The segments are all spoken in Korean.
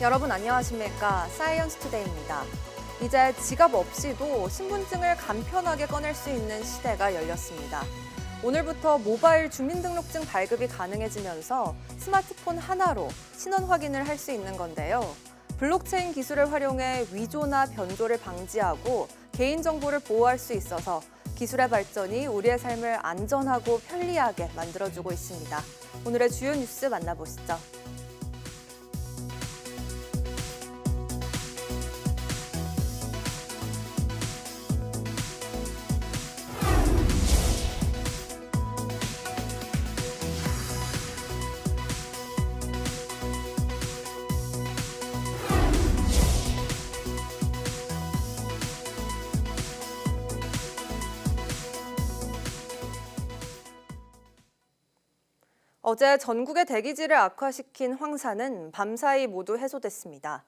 여러분 안녕하십니까? 사이언스 투데이입니다. 이제 지갑 없이도 신분증을 간편하게 꺼낼 수 있는 시대가 열렸습니다. 오늘부터 모바일 주민등록증 발급이 가능해지면서 스마트폰 하나로 신원 확인을 할 수 있는 건데요. 블록체인 기술을 활용해 위조나 변조를 방지하고 개인정보를 보호할 수 있어서 기술의 발전이 우리의 삶을 안전하고 편리하게 만들어주고 있습니다. 오늘의 주요 뉴스 만나보시죠. 어제 전국의 대기질을 악화시킨 황사는 밤사이 모두 해소됐습니다.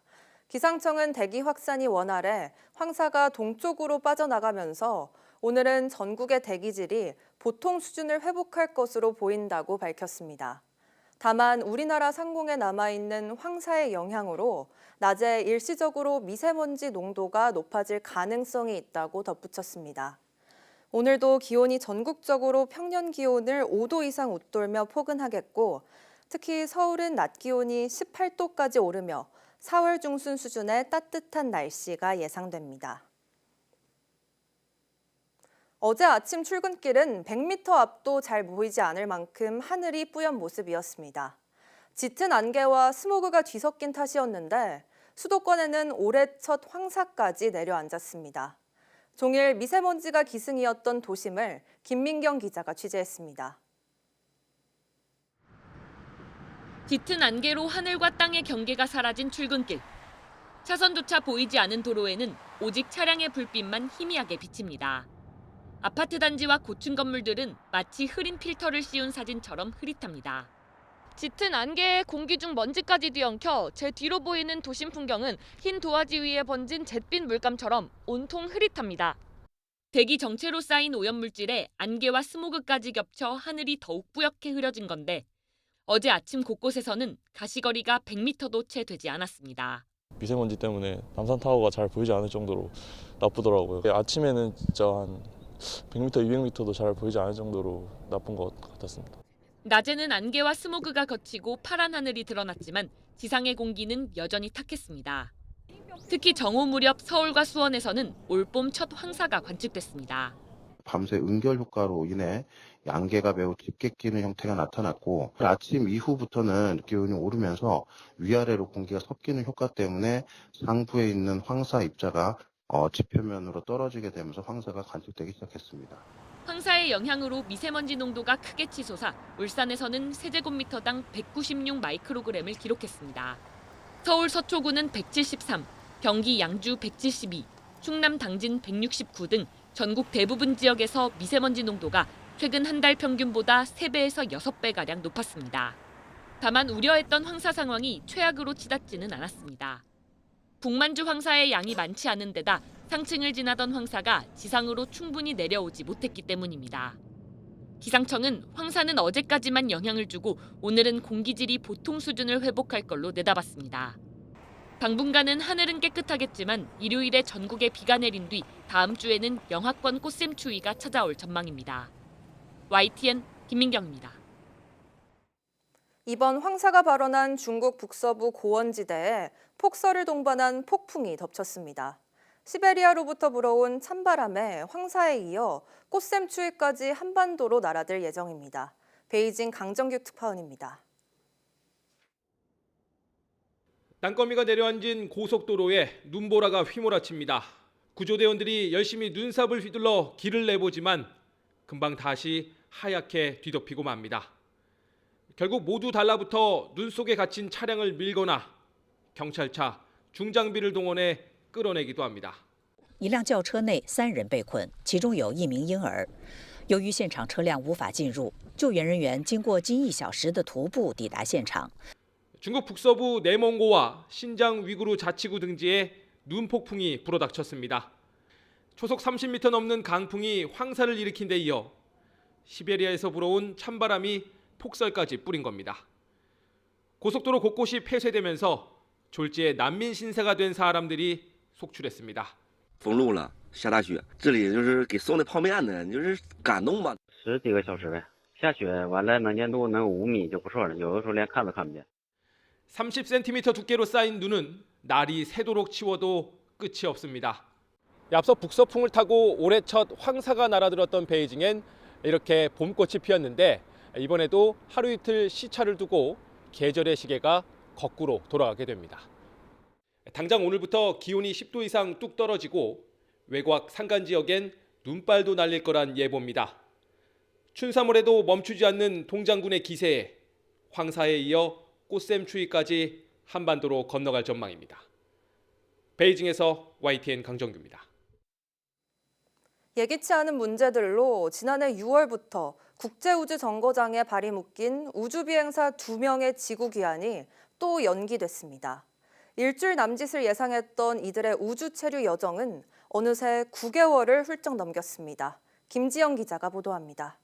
기상청은 대기 확산이 원활해 황사가 동쪽으로 빠져나가면서 오늘은 전국의 대기질이 보통 수준을 회복할 것으로 보인다고 밝혔습니다. 다만 우리나라 상공에 남아있는 황사의 영향으로 낮에 일시적으로 미세먼지 농도가 높아질 가능성이 있다고 덧붙였습니다. 오늘도 기온이 전국적으로 평년 기온을 5도 이상 웃돌며 포근하겠고 특히 서울은 낮 기온이 18도까지 오르며 4월 중순 수준의 따뜻한 날씨가 예상됩니다. 어제 아침 출근길은 100m 앞도 잘 보이지 않을 만큼 하늘이 뿌연 모습이었습니다. 짙은 안개와 스모그가 뒤섞인 탓이었는데 수도권에는 올해 첫 황사까지 내려앉았습니다. 종일 미세먼지가 기승이었던 도심을 김민경 기자가 취재했습니다. 짙은 안개로 하늘과 땅의 경계가 사라진 출근길. 차선조차 보이지 않은 도로에는 오직 차량의 불빛만 희미하게 비칩니다. 아파트 단지와 고층 건물들은 마치 흐린 필터를 씌운 사진처럼 흐릿합니다. 짙은 안개에 공기 중 먼지까지 뒤엉켜 제 뒤로 보이는 도심 풍경은 흰 도화지 위에 번진 잿빛 물감처럼 온통 흐릿합니다. 대기 정체로 쌓인 오염물질에 안개와 스모그까지 겹쳐 하늘이 더욱 뿌옇게 흐려진 건데 어제 아침 곳곳에서는 가시거리가 100m도 채 되지 않았습니다. 미세먼지 때문에 남산타워가 잘 보이지 않을 정도로 나쁘더라고요. 아침에는 진짜 한 100m, 200m도 잘 보이지 않을 정도로 나쁜 것 같았습니다. 낮에는 안개와 스모그가 걷히고 파란 하늘이 드러났지만 지상의 공기는 여전히 탁했습니다. 특히 정오 무렵 서울과 수원에서는 올봄 첫 황사가 관측됐습니다. 밤새 은결 효과로 인해 안개가 매우 짙게 끼는 형태가 나타났고 아침 이후부터는 기온이 오르면서 위아래로 공기가 섞이는 효과 때문에 상부에 있는 황사 입자가 지표면으로 떨어지게 되면서 황사가 관측되기 시작했습니다. 황사의 영향으로 미세먼지 농도가 크게 치솟아 울산에서는 세제곱미터당 196 마이크로그램을 기록했습니다. 서울 서초구는 173, 경기 양주 172, 충남 당진 169 등 전국 대부분 지역에서 미세먼지 농도가 최근 한 달 평균보다 3배에서 6배가량 높았습니다. 다만 우려했던 황사 상황이 최악으로 치닫지는 않았습니다. 북만주 황사의 양이 많지 않은 데다 상층을 지나던 황사가 지상으로 충분히 내려오지 못했기 때문입니다. 기상청은 황사는 어제까지만 영향을 주고 오늘은 공기질이 보통 수준을 회복할 걸로 내다봤습니다. 당분간은 하늘은 깨끗하겠지만 일요일에 전국에 비가 내린 뒤 다음 주에는 영하권 꽃샘추위가 찾아올 전망입니다. YTN 김민경입니다. 이번 황사가 발원한 중국 북서부 고원지대에 폭설을 동반한 폭풍이 덮쳤습니다. 시베리아로부터 불어온 찬바람에 황사에 이어 꽃샘추위까지 한반도로 날아들 예정입니다. 베이징 강정규 특파원입니다. 땅거미가 내려앉은 고속도로에 눈보라가 휘몰아칩니다. 구조대원들이 열심히 눈삽을 휘둘러 길을 내보지만 금방 다시 하얗게 뒤덮이고 맙니다. 결국 모두 달라붙어 눈 속에 갇힌 차량을 밀거나 경찰차, 중장비를 동원해 끌어내기도 합니다. 一辆轿车内3人被困，其中有1名婴儿。由于现场车辆无法进入，救援人员经过近1小时的徒步抵达现场。 중국 북서부 내몽고와 신장 위구르 자치구 등지에 눈폭풍이 불어닥쳤습니다. 초속 30m 넘는 강풍이 황사를 일으킨 데 이어 시베리아에서 불어온 찬바람이 폭설까지 뿌린 겁니다. 고속도로 곳곳이 폐쇄되면서 졸지에 난민 신세가 된 사람들이 속출했습니다. 封路了，下大雪，这里就是给送的泡面呢，就是感动吧。10几个小时呗，下雪完了能见度能5米就不错了，有的时候连看都看不见。 30cm 두께로 쌓인 눈은 날이 새도록 치워도 끝이 없습니다. 앞서 북서풍을 타고 올해 첫 황사가 날아들었던 베이징엔 이렇게 봄꽃이 피었는데 이번에도 하루 이틀 시차를 두고 계절의 시계가 거꾸로 돌아가게 됩니다. 당장 오늘부터 기온이 10도 이상 뚝 떨어지고 외곽 산간 지역엔 눈발도 날릴 거란 예보입니다. 춘삼월에도 멈추지 않는 동장군의 기세에 황사에 이어 꽃샘 추위까지 한반도로 건너갈 전망입니다. 베이징에서 YTN 강정규입니다. 예기치 않은 문제들로 지난해 6월부터 국제우주정거장에 발이 묶인 우주비행사 2명의 지구 귀환이 또 연기됐습니다. 일주일 남짓을 예상했던 이들의 우주 체류 여정은 어느새 9개월을 훌쩍 넘겼습니다. 김지영 기자가 보도합니다.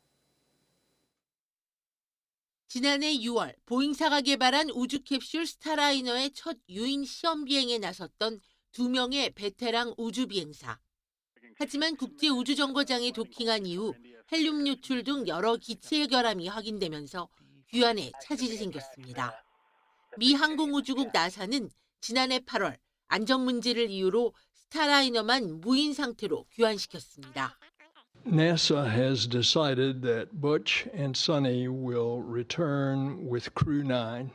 지난해 6월 보잉사가 개발한 우주 캡슐 스타라이너의 첫 유인 시험 비행에 나섰던 2명의 베테랑 우주 비행사. 하지만 국제우주정거장에 도킹한 이후 헬륨 유출 등 여러 기체의 결함이 확인되면서 귀환에 차질이 생겼습니다. 미 항공우주국 나사는 지난해 8월 안전 문제를 이유로 스타라이너만 무인 상태로 귀환시켰습니다. NASA has decided that Butch and Sonny will return with Crew 9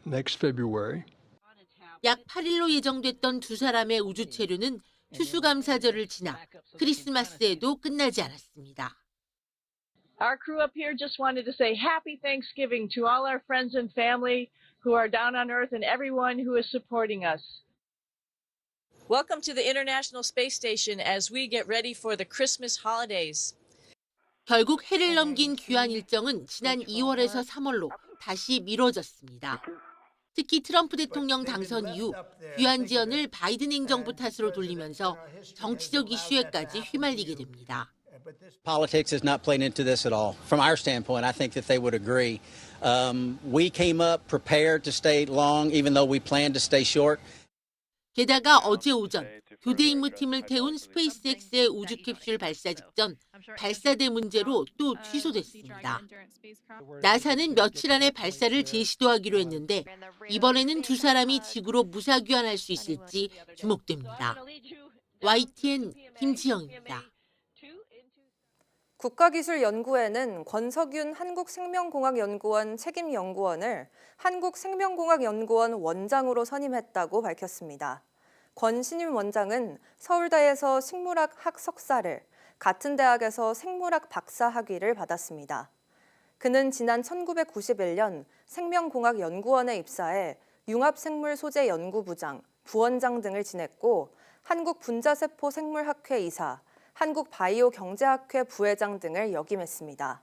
next February. 약 8일로 예정됐던 두 사람의 우주 체류는 추수감사절을 지나 크리스마스에도 끝나지 않았습니다. Our crew up here just wanted to say happy Thanksgiving to all our friends and family who are down on Earth and everyone who is supporting us. Welcome to the International Space Station as we get ready for the Christmas holidays. 결국 해를 넘긴 귀환 일정은 지난 2월에서 3월로 다시 미뤄졌습니다. 특히 트럼프 대통령 당선 이후 귀환 지연을 바이든 행정부 탓으로 돌리면서 정치적 이슈에까지 휘말리게 됩니다. Politics is not playing into this at all. From our standpoint, I think that they would agree. We came up prepared to stay long, even though we planned to stay short. 게다가 어제 오전 교대 임무팀을 태운 스페이스X의 우주 캡슐 발사 직전 발사대 문제로 또 취소됐습니다. 나사는 며칠 안에 발사를 재시도하기로 했는데 이번에는 두 사람이 지구로 무사 귀환할 수 있을지 주목됩니다. YTN 김지영입니다. 국가기술연구회는 권석윤 한국생명공학연구원 책임연구원을 한국생명공학연구원 원장으로 선임했다고 밝혔습니다. 권 신임 원장은 서울대에서 식물학 학석사를, 같은 대학에서 생물학 박사 학위를 받았습니다. 그는 지난 1991년 생명공학연구원에 입사해 융합생물소재연구부장, 부원장 등을 지냈고 한국분자세포생물학회 이사, 한국바이오경제학회 부회장 등을 역임했습니다.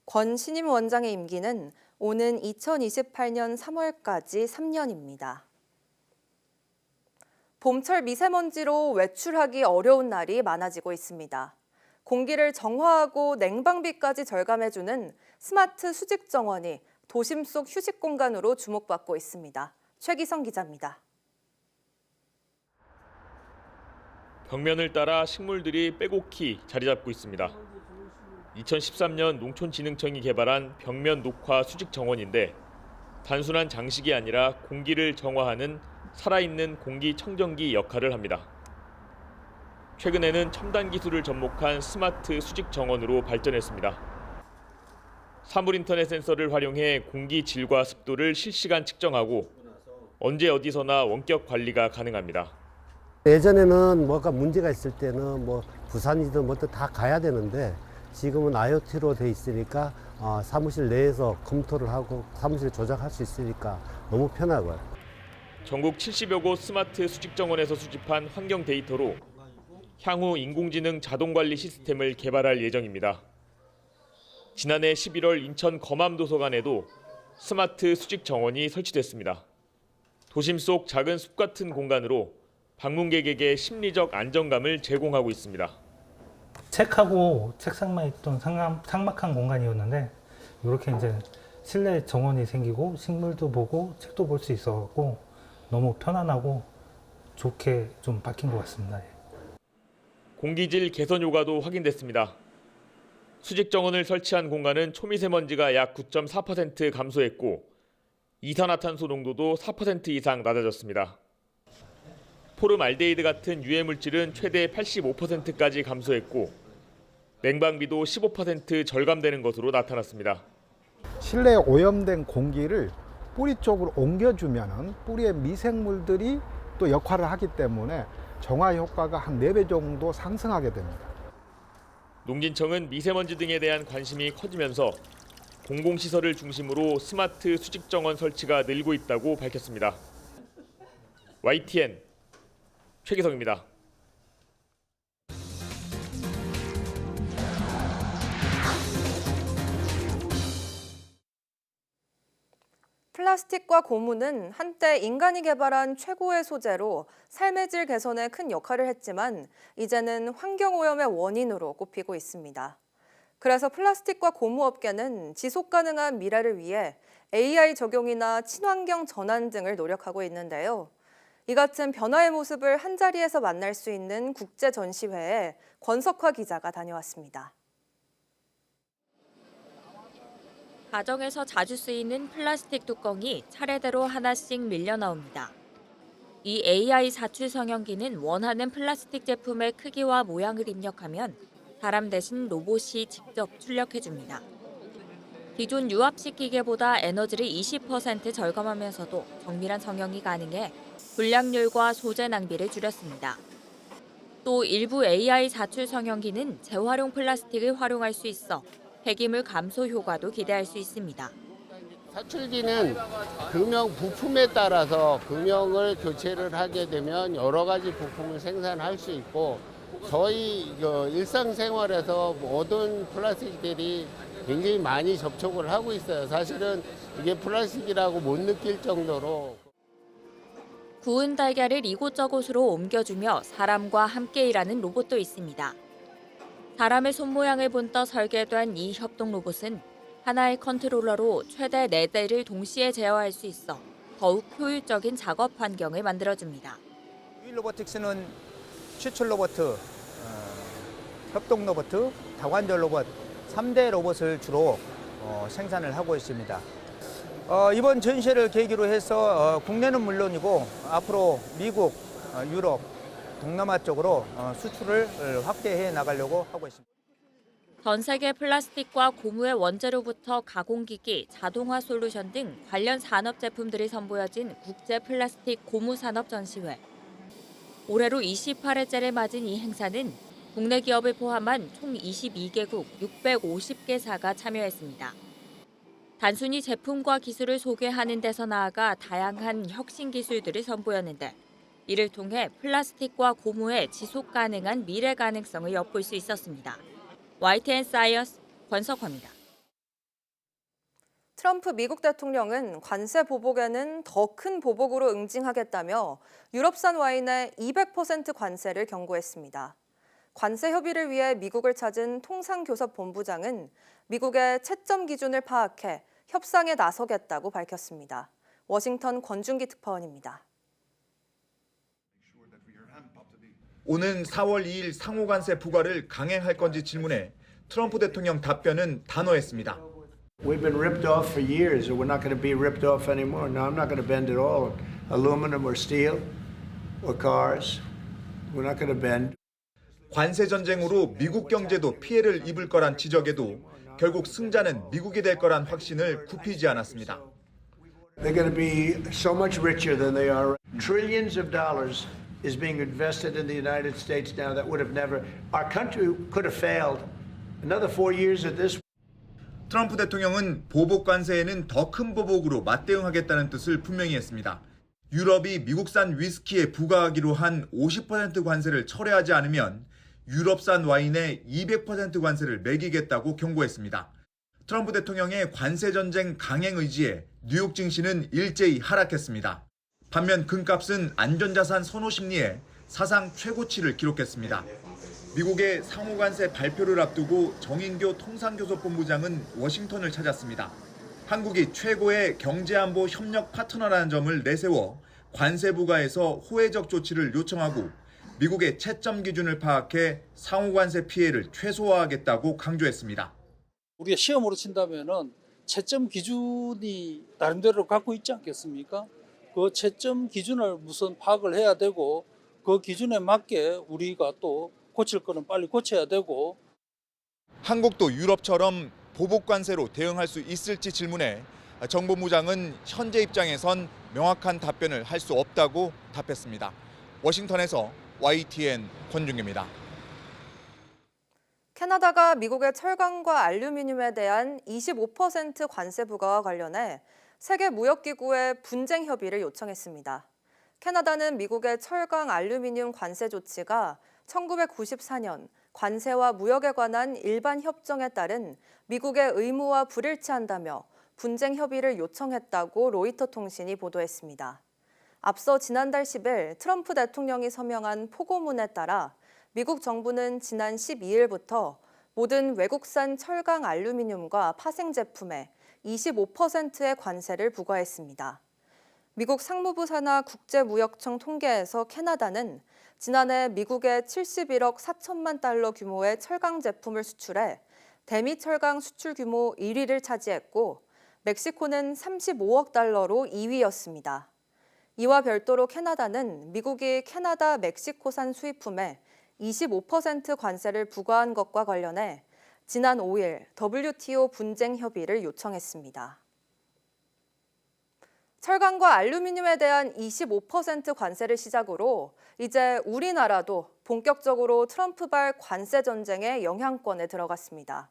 권 신임 원장의 임기는 오는 2028년 3월까지 3년입니다. 봄철 미세먼지로 외출하기 어려운 날이 많아지고 있습니다. 공기를 정화하고 냉방비까지 절감해주는 스마트 수직 정원이 도심 속 휴식 공간으로 주목받고 있습니다. 최기성 기자입니다. 벽면을 따라 식물들이 빼곡히 자리 잡고 있습니다. 2013년 농촌진흥청이 개발한 벽면 녹화 수직 정원인데 단순한 장식이 아니라 공기를 정화하는 살아있는 공기청정기 역할을 합니다. 최근에는 첨단 기술을 접목한 스마트 수직 정원으로 발전했습니다. 사물인터넷 센서를 활용해 공기 질과 습도를 실시간 측정하고 언제 어디서나 원격 관리가 가능합니다. 예전에는 뭐가 문제가 있을 때는 뭐 부산이든 뭐든 다 가야 되는데 지금은 IoT로 돼 있으니까 사무실 내에서 검토를 하고 사무실 조작할 수 있으니까 너무 편하고요. 전국 70여 곳 스마트 수직 정원에서 수집한 환경 데이터로 향후 인공지능 자동관리 시스템을 개발할 예정입니다. 지난해 11월 인천 검암도서관에도 스마트 수직 정원이 설치됐습니다. 도심 속 작은 숲 같은 공간으로 방문객에게 심리적 안정감을 제공하고 있습니다. 책하고 책상만 있던 삭막한 공간이었는데 이렇게 이제 실내 정원이 생기고 식물도 보고 책도 볼 수 있어갖고 너무 편안하고 좋게 좀 바뀐 것 같습니다. 공기질 개선 효과도 확인됐습니다. 수직 정원을 설치한 공간은 초미세먼지가 약 9.4% 감소했고 이산화탄소 농도도 4% 이상 낮아졌습니다. 포름알데히드 같은 유해 물질은 최대 85%까지 감소했고 냉방비도 15% 절감되는 것으로 나타났습니다. 실내에 오염된 공기를 뿌리 쪽으로 옮겨주면은 뿌리의 미생물들이 또 역할을 하기 때문에 정화 효과가 한 4배 정도 상승하게 됩니다. 농진청은 미세먼지 등에 대한 관심이 커지면서 공공시설을 중심으로 스마트 수직 정원 설치가 늘고 있다고 밝혔습니다. YTN 최기성입니다. 플라스틱과 고무는 한때 인간이 개발한 최고의 소재로 삶의 질 개선에 큰 역할을 했지만 이제는 환경오염의 원인으로 꼽히고 있습니다. 그래서 플라스틱과 고무 업계는 지속 가능한 미래를 위해 AI 적용이나 친환경 전환 등을 노력하고 있는데요. 이 같은 변화의 모습을 한자리에서 만날 수 있는 국제전시회에 권석화 기자가 다녀왔습니다. 가정에서 자주 쓰이는 플라스틱 뚜껑이 차례대로 하나씩 밀려 나옵니다. 이 AI 사출 성형기는 원하는 플라스틱 제품의 크기와 모양을 입력하면 사람 대신 로봇이 직접 출력해줍니다. 기존 유압식 기계보다 에너지를 20% 절감하면서도 정밀한 성형이 가능해 불량률과 소재 낭비를 줄였습니다. 또 일부 AI 사출 성형기는 재활용 플라스틱을 활용할 수 있어 폐기물 감소 효과도 기대할 수 있습니다. 사출기는 금형 부품에 따라서 금형을 교체를 하게 되면 여러 가지 부품을 생산할 수 있고 저희 일상생활에서 모든 플라스틱들이 굉장히 많이 접촉을 하고 있어요. 사실은 이게 플라스틱이라고 못 느낄 정도로. 구운 달걀을 이곳저곳으로 옮겨주며 사람과 함께 일하는 로봇도 있습니다. 사람의 손 모양을 본떠 설계된 이 협동 로봇은 하나의 컨트롤러로 최대 4대를 동시에 제어할 수 있어 더욱 효율적인 작업 환경을 만들어줍니다. 로보틱스는 추출 로봇, 협동 로봇, 다관절 로봇 3대 로봇을 주로 생산을 하고 있습니다. 이번 전시를 계기로 해서 국내는 물론이고 앞으로 미국, 유럽, 동남아 쪽으로 수출을 확대해 나가려고 하고 있습니다. 전 세계 플라스틱과 고무의 원재료부터 가공기기, 자동화 솔루션 등 관련 산업 제품들이 선보여진 국제 플라스틱 고무 산업 전시회. 올해로 28회째를 맞은 이 행사는 국내 기업을 포함한 총 22개국 650개사가 참여했습니다. 단순히 제품과 기술을 소개하는 데서 나아가 다양한 혁신 기술들을 선보였는데 이를 통해 플라스틱과 고무의 지속 가능한 미래 가능성을 엿볼 수 있었습니다. YTN 사이언스 권석화입니다. 트럼프 미국 대통령은 관세 보복에는 더 큰 보복으로 응징하겠다며 유럽산 와인에 200% 관세를 경고했습니다. 관세 협의를 위해 미국을 찾은 통상교섭본부장은 미국의 채점 기준을 파악해 협상에 나서겠다고 밝혔습니다. 워싱턴 권준기 특파원입니다. 오는 4월 2일 상호관세 부과를 강행할 건지 질문에 트럼프 대통령 답변은 단호했습니다. We've been ripped off for years, and we're not going to be ripped off anymore. No, I'm not going to bend at all. Aluminum or steel or cars, we're not going to bend. 관세 전쟁으로 미국 경제도 피해를 입을 거란 지적에도 결국 승자는 미국이 될 거란 확신을 굽히지 않았습니다. They're going to be so much richer than they are. Trillions of dollars is being invested in the United States now that would have never. Our country could have failed. Another 4 years of this. 트럼프 대통령은 보복 관세에는 더 큰 보복으로 맞대응하겠다는 뜻을 분명히 했습니다. 유럽이 미국산 위스키에 부과하기로 한 50% 관세를 철회하지 않으면 유럽산 와인에 200% 관세를 매기겠다고 경고했습니다. 트럼프 대통령의 관세 전쟁 강행 의지에 뉴욕 증시는 일제히 하락했습니다. 반면 금값은 안전자산 선호 심리에 사상 최고치를 기록했습니다. 미국의 상호관세 발표를 앞두고 정인교 통상교섭본부장은 워싱턴을 찾았습니다. 한국이 최고의 경제안보 협력 파트너라는 점을 내세워 관세 부과에서 호혜적 조치를 요청하고 미국의 채점 기준을 파악해 상호 관세 피해를 최소화하겠다고 강조했습니다. 우리가 시험으로 친다면은 채점 기준이 나름대로 갖고 있지 않겠습니까? 그 채점 기준을 우선 파악을 해야 되고 그 기준에 맞게 우리가 또 고칠 거는 빨리 고쳐야 되고. 한국도 유럽처럼 보복 관세로 대응할 수 있을지 질문에 정 본부장은 현재 입장에선 명확한 답변을 할 수 없다고 답했습니다. 워싱턴에서 YTN 권중규입니다. 캐나다가 미국의 철강과 알루미늄에 대한 25% 관세 부과와 관련해 세계무역기구에 분쟁 협의를 요청했습니다. 캐나다는 미국의 철강, 알루미늄 관세 조치가 1994년 관세와 무역에 관한 일반 협정에 따른 미국의 의무와 불일치한다며 분쟁 협의를 요청했다고 로이터 통신이 보도했습니다. 앞서 지난달 10일 트럼프 대통령이 서명한 포고문에 따라 미국 정부는 지난 12일부터 모든 외국산 철강 알루미늄과 파생 제품에 25%의 관세를 부과했습니다. 미국 상무부 산하 국제무역청 통계에서 캐나다는 지난해 미국에 71억 4천만 달러 규모의 철강 제품을 수출해 대미 철강 수출 규모 1위를 차지했고 멕시코는 35억 달러로 2위였습니다. 이와 별도로 캐나다는 미국이 캐나다 멕시코산 수입품에 25% 관세를 부과한 것과 관련해 지난 5일 WTO 분쟁 협의를 요청했습니다. 철강과 알루미늄에 대한 25% 관세를 시작으로 이제 우리나라도 본격적으로 트럼프발 관세 전쟁의 영향권에 들어갔습니다.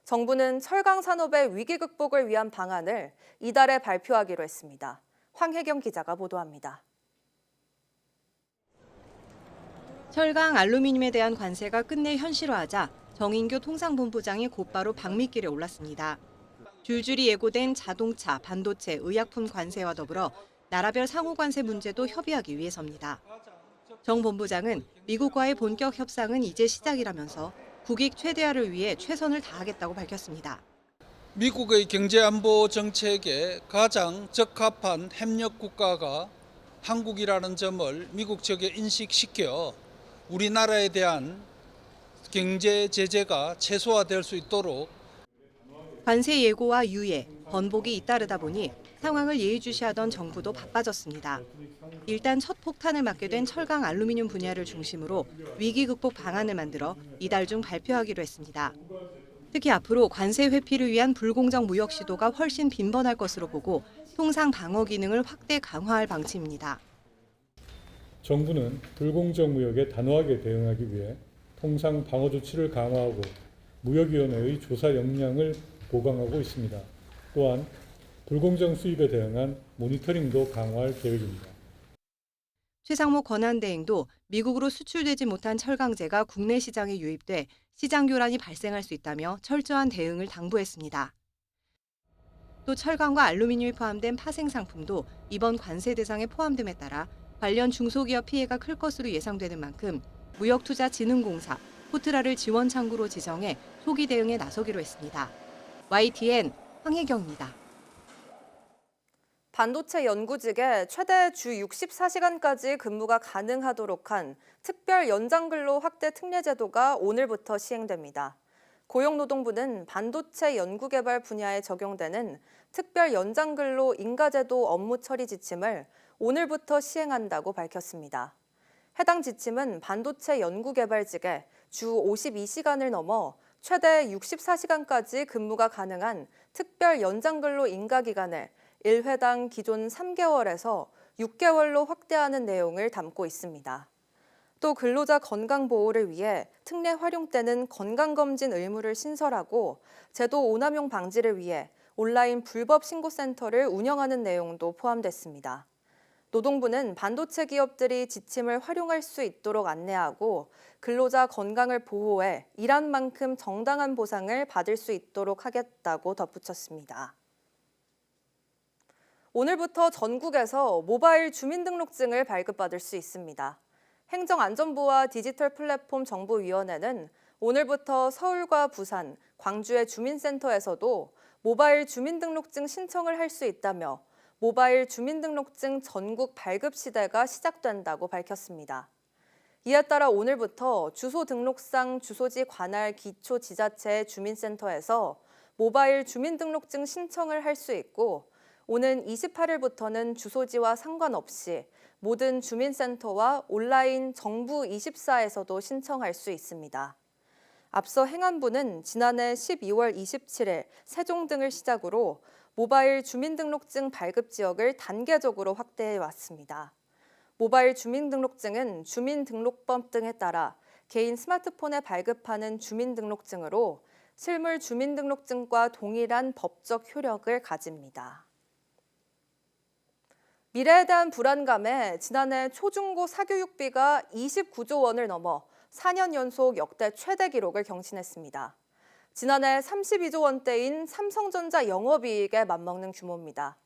정부는 철강 산업의 위기 극복을 위한 방안을 이달에 발표하기로 했습니다. 황혜경 기자가 보도합니다. 철강, 알루미늄에 대한 관세가 끝내 현실화하자 정인교 통상본부장이 곧바로 방미길에 올랐습니다. 줄줄이 예고된 자동차, 반도체, 의약품 관세와 더불어 나라별 상호 관세 문제도 협의하기 위해서입니다. 정 본부장은 미국과의 본격 협상은 이제 시작이라면서 국익 최대화를 위해 최선을 다하겠다고 밝혔습니다. 미국의 경제안보 정책에 가장 적합한 협력 국가가 한국이라는 점을 미국 측에 인식시켜 우리나라에 대한 경제 제재가 최소화될 수 있도록 관세 예고와 유예, 번복이 잇따르다 보니 상황을 예의주시하던 정부도 바빠졌습니다. 일단 첫 폭탄을 맞게 된 철강 알루미늄 분야를 중심으로 위기 극복 방안을 만들어 이달 중 발표하기로 했습니다. 특히 앞으로 관세 회피를 위한 불공정 무역 시도가 훨씬 빈번할 것으로 보고 통상 방어 기능을 확대 강화할 방침입니다. 정부는 불공정 무역에 단호하게 대응하기 위해 통상 방어 조치를 강화하고 무역위원회의 조사 역량을 보강하고 있습니다. 또한 불공정 수입에 대응한 모니터링도 강화할 계획입니다. 최상목 권한대행도 미국으로 수출되지 못한 철강제가 국내 시장에 유입돼 시장 교란이 발생할 수 있다며 철저한 대응을 당부했습니다. 또 철강과 알루미늄이 포함된 파생 상품도 이번 관세 대상에 포함됨에 따라 관련 중소기업 피해가 클 것으로 예상되는 만큼 무역투자진흥공사, 포트라를 지원 창구로 지정해 초기 대응에 나서기로 했습니다. YTN 황혜경입니다. 반도체 연구직에 최대 주 64시간까지 근무가 가능하도록 한 특별 연장근로 확대 특례 제도가 오늘부터 시행됩니다. 고용노동부는 반도체 연구개발 분야에 적용되는 특별 연장근로 인가제도 업무 처리 지침을 오늘부터 시행한다고 밝혔습니다. 해당 지침은 반도체 연구개발직에 주 52시간을 넘어 최대 64시간까지 근무가 가능한 특별 연장근로 인가기간을 1회당 기존 3개월에서 6개월로 확대하는 내용을 담고 있습니다. 또 근로자 건강보호를 위해 특례 활용되는 건강검진 의무를 신설하고 제도 오남용 방지를 위해 온라인 불법 신고센터를 운영하는 내용도 포함됐습니다. 노동부는 반도체 기업들이 지침을 활용할 수 있도록 안내하고 근로자 건강을 보호해 일한 만큼 정당한 보상을 받을 수 있도록 하겠다고 덧붙였습니다. 오늘부터 전국에서 모바일 주민등록증을 발급받을 수 있습니다. 행정안전부와 디지털 플랫폼 정보위원회는 오늘부터 서울과 부산, 광주의 주민센터에서도 모바일 주민등록증 신청을 할 수 있다며 모바일 주민등록증 전국 발급 시대가 시작된다고 밝혔습니다. 이에 따라 오늘부터 주소등록상 주소지 관할 기초지자체 주민센터에서 모바일 주민등록증 신청을 할 수 있고 오는 28일부터는 주소지와 상관없이 모든 주민센터와 온라인 정부24에서도 신청할 수 있습니다. 앞서 행안부는 지난해 12월 27일 세종 등을 시작으로 모바일 주민등록증 발급 지역을 단계적으로 확대해 왔습니다. 모바일 주민등록증은 주민등록법 등에 따라 개인 스마트폰에 발급하는 주민등록증으로 실물 주민등록증과 동일한 법적 효력을 가집니다. 미래에 대한 불안감에 지난해 초중고 사교육비가 29조 원을 넘어 4년 연속 역대 최대 기록을 경신했습니다. 지난해 32조 원대인 삼성전자 영업이익에 맞먹는 규모입니다.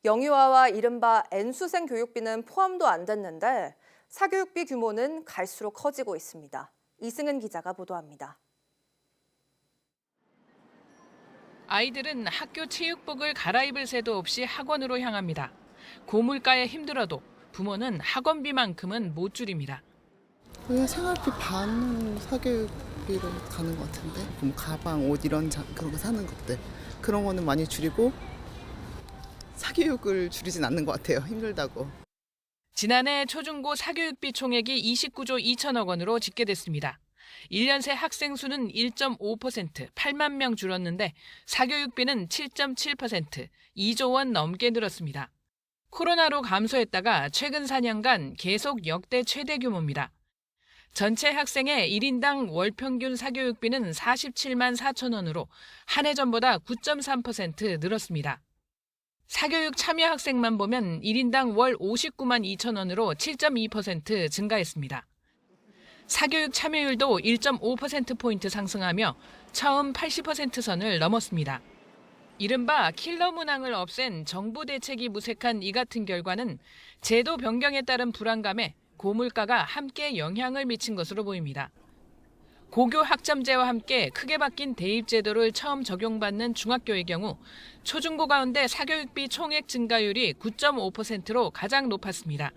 영유아와 이른바 N수생 교육비는 포함도 안 됐는데 사교육비 규모는 갈수록 커지고 있습니다. 이승은 기자가 보도합니다. 아이들은 학교 체육복을 갈아입을 새도 없이 학원으로 향합니다. 고물가에 힘들어도 부모는 학원비만큼은 못 줄입니다. 그냥 생활비 반은 사교육비로 가는 것 같은데 그럼 가방, 옷 이런 그런 거 사는 것들 그런 거는 많이 줄이고 사교육을 줄이진 않는 것 같아요. 힘들다고. 지난해 초중고 사교육비 총액이 29조 2천억 원으로 집계됐습니다. 1년 새 학생 수는 1.5%, 8만 명 줄었는데 사교육비는 7.7%, 2조 원 넘게 늘었습니다. 코로나로 감소했다가 최근 4년간 계속 역대 최대 규모입니다. 전체 학생의 1인당 월 평균 사교육비는 47만 4천 원으로 한 해 전보다 9.3% 늘었습니다. 사교육 참여 학생만 보면 1인당 월 59만 2천 원으로 7.2% 증가했습니다. 사교육 참여율도 1.5%포인트 상승하며 처음 80% 선을 넘었습니다. 이른바 킬러 문항을 없앤 정부 대책이 무색한 이 같은 결과는 제도 변경에 따른 불안감에 고물가가 함께 영향을 미친 것으로 보입니다. 고교 학점제와 함께 크게 바뀐 대입제도를 처음 적용받는 중학교의 경우 초중고 가운데 사교육비 총액 증가율이 9.5%로 가장 높았습니다.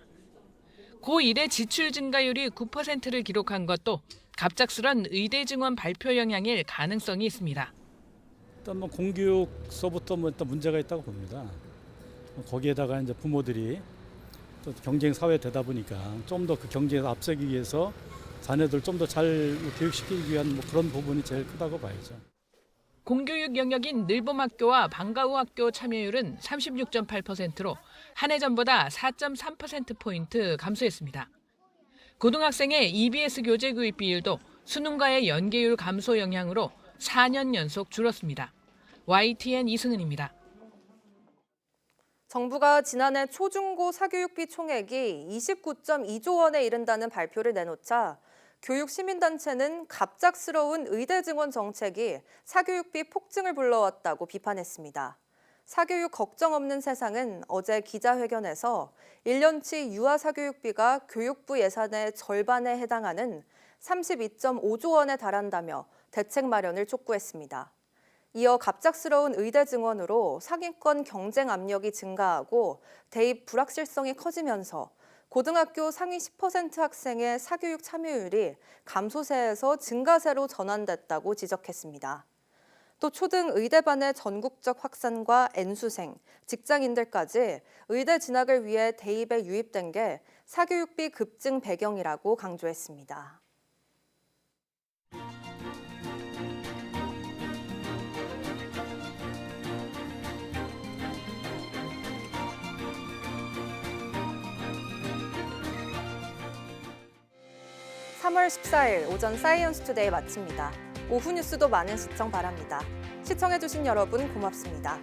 고1의 지출 증가율이 9%를 기록한 것도 갑작스런 의대 증원 발표 영향일 가능성이 있습니다. 일단 공교육서부터 일단 문제가 있다고 봅니다. 거기에다가 이제 부모들이 또 경쟁 사회 되다 보니까 좀 더 그 경쟁에서 앞서기 위해서 자녀들 좀 더 잘 교육시키기 위한 그런 부분이 제일 크다고 봐야죠. 공교육 영역인 늘봄학교와 방과후학교 참여율은 36.8%로 한 해 전보다 4.3%포인트 감소했습니다. 고등학생의 EBS 교재 구입 비율도 수능과의 연계율 감소 영향으로 4년 연속 줄었습니다. YTN 이승은입니다. 정부가 지난해 초중고 사교육비 총액이 29.2조 원에 이른다는 발표를 내놓자 교육시민단체는 갑작스러운 의대 증원 정책이 사교육비 폭증을 불러왔다고 비판했습니다. 사교육 걱정 없는 세상은 어제 기자회견에서 1년치 유아 사교육비가 교육부 예산의 절반에 해당하는 32.5조 원에 달한다며 대책 마련을 촉구했습니다. 이어 갑작스러운 의대 증원으로 상위권 경쟁 압력이 증가하고 대입 불확실성이 커지면서 고등학교 상위 10% 학생의 사교육 참여율이 감소세에서 증가세로 전환됐다고 지적했습니다. 또 초등 의대반의 전국적 확산과 N수생, 직장인들까지 의대 진학을 위해 대입에 유입된 게 사교육비 급증 배경이라고 강조했습니다. (3월 14일) 오전 사이언스 투데이 마칩니다. 오후 뉴스도 많은 시청 바랍니다. 시청해주신 여러분 고맙습니다.